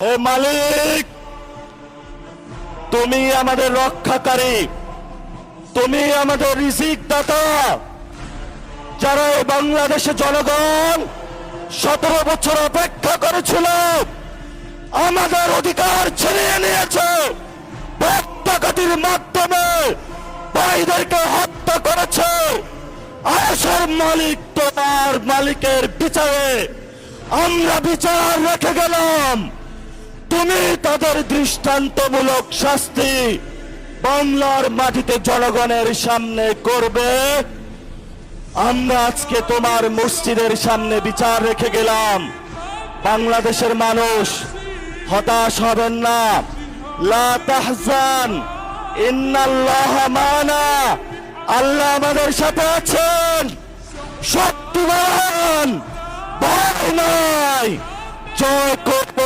হে মালিক, তুমি আমাদের রক্ষাকারী, তুমি আমাদের রিজিক দাতা। যারা এই বাংলাদেশের জনগণ 17 বছর অপেক্ষা করেছিল, আমাদের অধিকার ছিনিয়ে নিয়েছে, রক্তঘাতির মাধ্যমে ভাইদেরকে হত্যা করেছে। আয়েশের মালিক তোমার মালিকের বিচারে আমরা বিচার রেখে গেলাম। তুমি তাদের দৃষ্টান্তমূলক শাস্তি বাংলার মাটিতে জনগণের সামনে করবে। আমরা আজকে তোমার মসজিদের সামনে বিচার রেখে গেলাম। বাংলাদেশের মানুষ হতাশ হবেন না। লা তাহজান, ইন্নাল্লাহা মানা। আল্লাহ আমাদের সাথে আছেন, শক্তিমান, ভয় নাই, জয় করব।